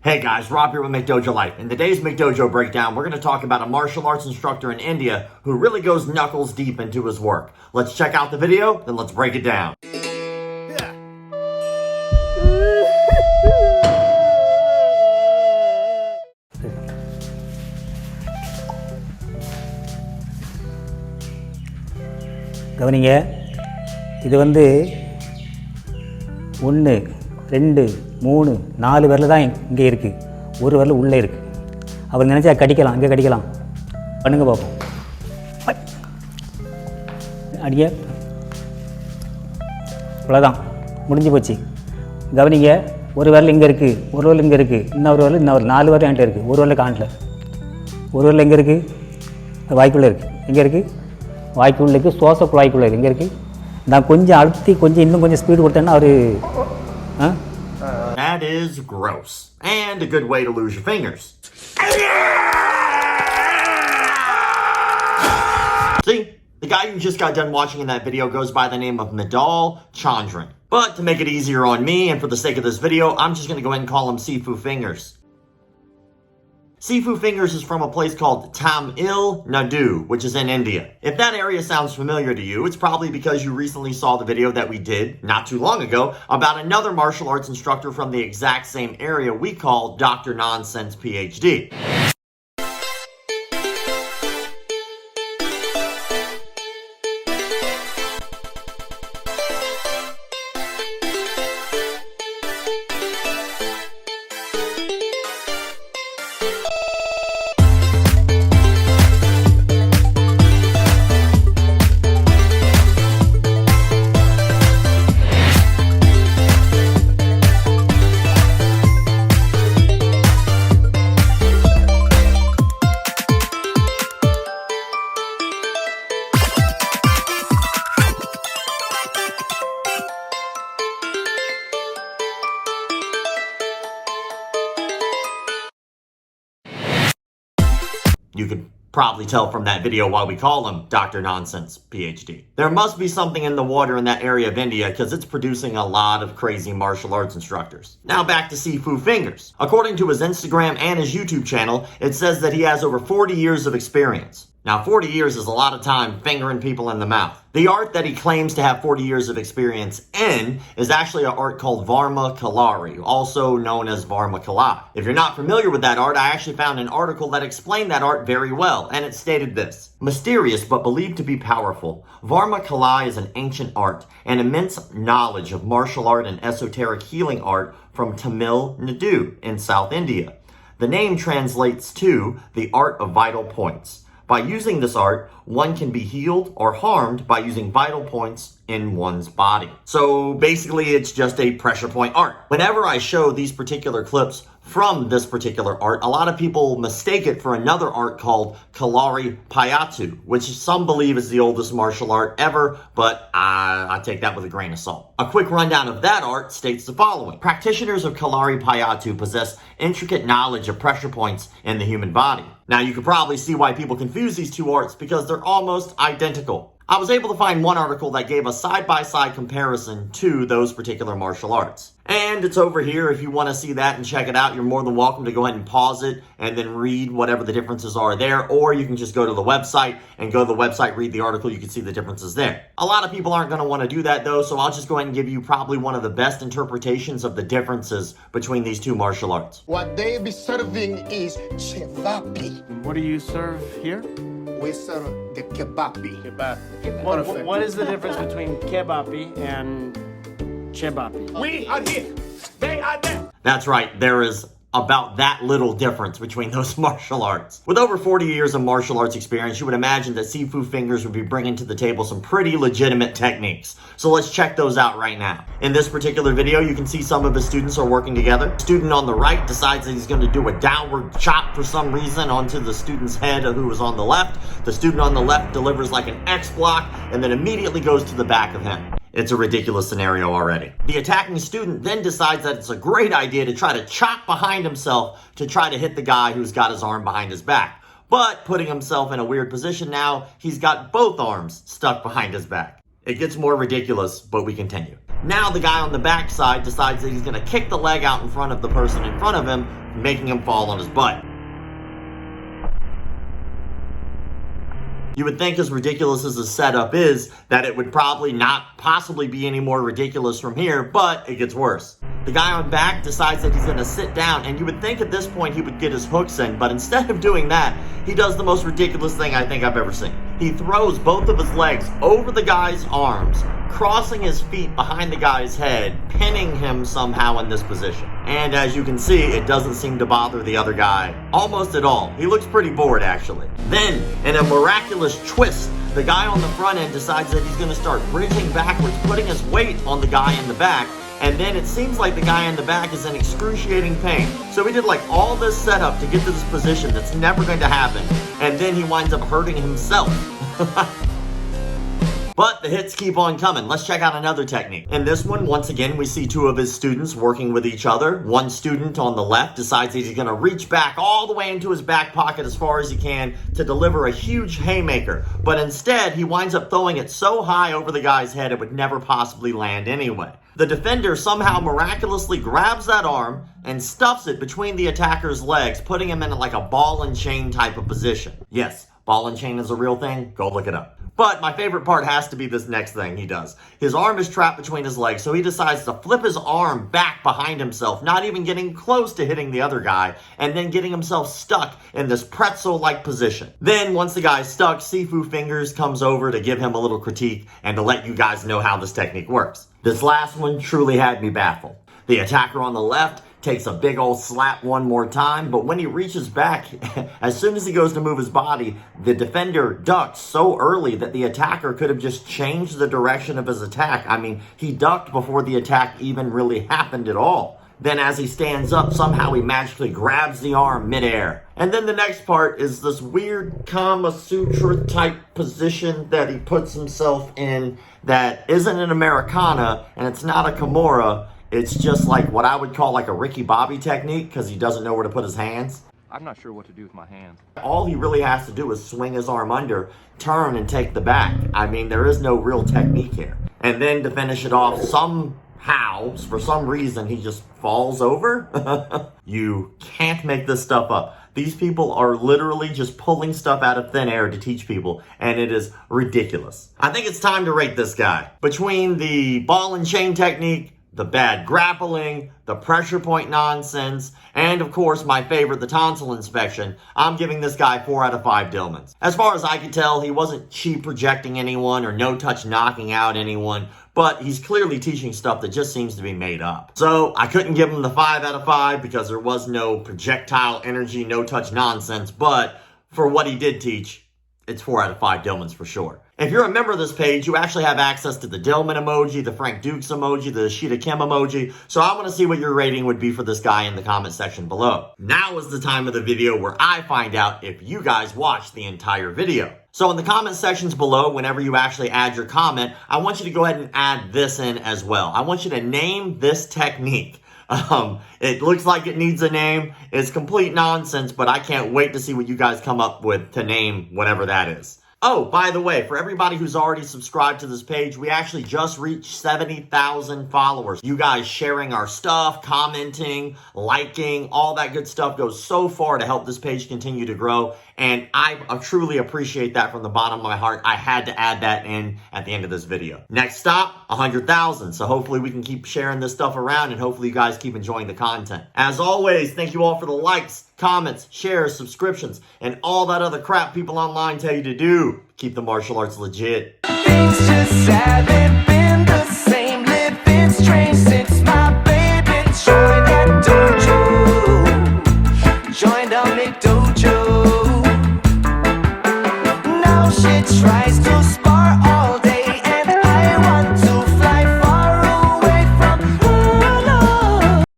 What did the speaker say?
Hey guys, Rob here with McDojoLife. In today's McDojo Breakdown, we're going to talk about a martial arts instructor in India who really goes knuckles deep into his work. Let's check out the video, then let's break it down. கவனிங்க, இது வந்து 1 2 3 4 விரல் தான் இங்கே இருக்குது, ஒரு விரல் உள்ளே இருக்குது. அவர் நினச்சா கடிக்கலாம், இங்கே கடிக்கலாம். பண்ணுங்க பார்ப்போம். அடிங்க, அவ்வளோதான், முடிஞ்சு போச்சு. கவனிங்க, ஒரு விரல் இங்கே இருக்குது, ஒரு விரல் இங்கே இருக்குது, இன்னொரு விரல் 4 விரல் என்கிட்ட இருக்குது. ஒரு விரல் காணல, ஒரு விரல் எங்கே இருக்குது? வாய்க்குள்ளே இருக்குது. எங்கே இருக்குது? வாய்க்குள்ளே இருக்குது, சுவாச குழாய்க்குள்ளே இருக்குது. எங்கே இருக்குது? நான் கொஞ்சம் அழுத்தி இன்னும் கொஞ்சம் ஸ்பீடு கொடுத்தேன்னா அவர் That is gross. And a good way to lose your fingers. See? The guy you just got done watching in that video goes by the name of McDojoLife. But to make it easier on me and for the sake of this video, I'm just going to go ahead and call him Sifu Fingers. Sifu Fingers is from a place called Tamil Nadu, which is in India. If that area sounds familiar to you, it's probably because you recently saw the video that we did not too long ago about another martial arts instructor from the exact same area we call Dr. Nonsense PhD. You could probably tell from that video why we call him Dr. Nonsense PhD. There must be something in the water in that area of India because it's producing a lot of crazy martial arts instructors. Now back to Sifu Fingers. According to his Instagram and his YouTube channel, it says that he has over 40 years of experience. Now 40 years is a lot of time fingering people in the mouth. The art that he claims to have 40 years of experience in is actually an art called Varma Kalari, also known as Varma Kala. If you're not familiar with that art, I actually found an article that explained that art very well, and it stated this: mysterious but believed to be powerful, Varma Kala is an ancient art, an immense knowledge of martial art and esoteric healing art from Tamil Nadu in South India. The name translates to the art of vital points. By using this art, one can be healed or harmed by using vital points in one's body. So basically, it's just a pressure point art. Whenever I show these particular clips from this particular art, a lot of people mistake it for another art called Kalari Payattu, which some believe is the oldest martial art ever, but I take that with a grain of salt. A quick rundown of that art states the following: practitioners of Kalari Payattu possess intricate knowledge of pressure points in the human body. Now you can probably see why people confuse these two arts because they're almost identical. I was able to find one article that gave a side-by-side comparison to those particular martial arts. And it's over here. If you want to see that and check it out, you're more than welcome to go ahead and pause it and then read whatever the differences are there. Or you can just go to the website and go to the website, read the article. You can see the differences there. A lot of people aren't going to want to do that though, so I'll just go ahead and give you probably one of the best interpretations of the differences between these two martial arts. What they be serving is chevapi. What do you serve here? We serve the kebapi. Kebab. What is the difference between kebapi and chebapi? We are here. They are there. That's right. There is about that little difference between those martial arts. With over 40 years of martial arts experience, you would imagine that Sifu Fingers would be bringing to the table some pretty legitimate techniques. So let's check those out right now. In this particular video, you can see some of his students are working together. The student on the right decides that he's going to do a downward chop for some reason onto the student's head who was on the left. The student on the left delivers like an X block and then immediately goes to the back of him. It's a ridiculous scenario already. The attacking student then decides that it's a great idea to try to chop behind himself to try to hit the guy who's got his arm behind his back. But putting himself in a weird position now, he's got both arms stuck behind his back. It gets more ridiculous, but we continue. Now the guy on the backside decides that he's going to kick the leg out in front of the person in front of him, making him fall on his butt. You would think, as ridiculous as the setup is, that it would probably not possibly be any more ridiculous from here, but it gets worse. The guy on back decides that he's going to sit down, and you would think at this point he would get his hooks in, but instead of doing that, he does the most ridiculous thing I think I've ever seen. He throws both of his legs over the guy's arms, crossing his feet behind the guy's head, pinning him somehow in this position. And as you can see, it doesn't seem to bother the other guy almost at all. He looks pretty bored, actually. Then, in a miraculous twist, the guy on the front end decides that he's going to start bridging backwards, putting his weight on the guy in the back, and then it seems like the guy in the back is in excruciating pain. So he did like all this setup to get to this position that's never going to happen, and then he winds up hurting himself. But the hits keep on coming. Let's check out another technique. In this one, once again, we see two of his students working with each other. One student on the left decides he's going to reach back all the way into his back pocket as far as he can to deliver a huge haymaker. But instead, he winds up throwing it so high over the guy's head it would never possibly land anyway. The defender somehow miraculously grabs that arm and stuffs it between the attacker's legs, putting him in like a ball and chain type of position. Yes, ball and chain is a real thing. Go look it up. But my favorite part has to be this next thing he does. His arm is trapped between his legs, so he decides to flip his arm back behind himself, not even getting close to hitting the other guy, and then getting himself stuck in this pretzel-like position. Then, once the guy's stuck, Sifu Fingers comes over to give him a little critique and to let you guys know how this technique works. This last one truly had me baffled. The attacker on the left takes a big old slap one more time, but when he reaches back, as soon as he goes to move his body, the defender ducks so early that the attacker could have just changed the direction of his attack. I mean, he ducked before the attack even really happened at all. Then as he stands up, somehow he magically grabs the arm midair. And then the next part is this weird Kama Sutra type position that he puts himself in that isn't an Americana, and it's not a Kimura. It's just like what I would call like a Ricky Bobby technique because he doesn't know where to put his hands. I'm not sure what to do with my hands. All he really has to do is swing his arm under, turn, and take the back. I mean, there is no real technique here. And then to finish it off, somehow, for some reason, he just falls over. You can't make this stuff up. These people are literally just pulling stuff out of thin air to teach people, and it is ridiculous. I think it's time to rate this guy. Between the ball and chain technique, the bad grappling, the pressure point nonsense, and of course my favorite, the tonsil inspection, I'm giving this guy 4 out of 5 Dillmans. As far as I can tell, he wasn't cheap projecting anyone or no touch knocking out anyone, but he's clearly teaching stuff that just seems to be made up. So I couldn't give him the 5 out of 5 because there was no projectile energy, no touch nonsense, but for what he did teach, it's 4 out of 5 Dillmans for sure. If you're a member of this page, you actually have access to the Dillman emoji, the Frank Dukes emoji, the Sheeta Kim emoji. So I want to see what your rating would be for this guy in the comment section below. Now is the time of the video where I find out if you guys watched the entire video. So in the comment sections below, whenever you actually add your comment, I want you to go ahead and add this in as well. I want you to name this technique. It looks like it needs a name. It's complete nonsense, but I can't wait to see what you guys come up with to name whatever that is. Oh, by the way, for everybody who's already subscribed to this page, we actually just reached 70,000 followers. You guys sharing our stuff, commenting, liking, all that good stuff goes so far to help this page continue to grow. And I truly appreciate that from the bottom of my heart. I had to add that in at the end of this video. Next stop, 100,000. So hopefully we can keep sharing this stuff around and hopefully you guys keep enjoying the content. As always, thank you all for the likes, comments, shares, subscriptions, and all that other crap people online tell you to do. Keep the martial arts legit. Things just haven't been the same. Living strange since my baby joined that dojo. Joined on McDojo. Now she tries to spot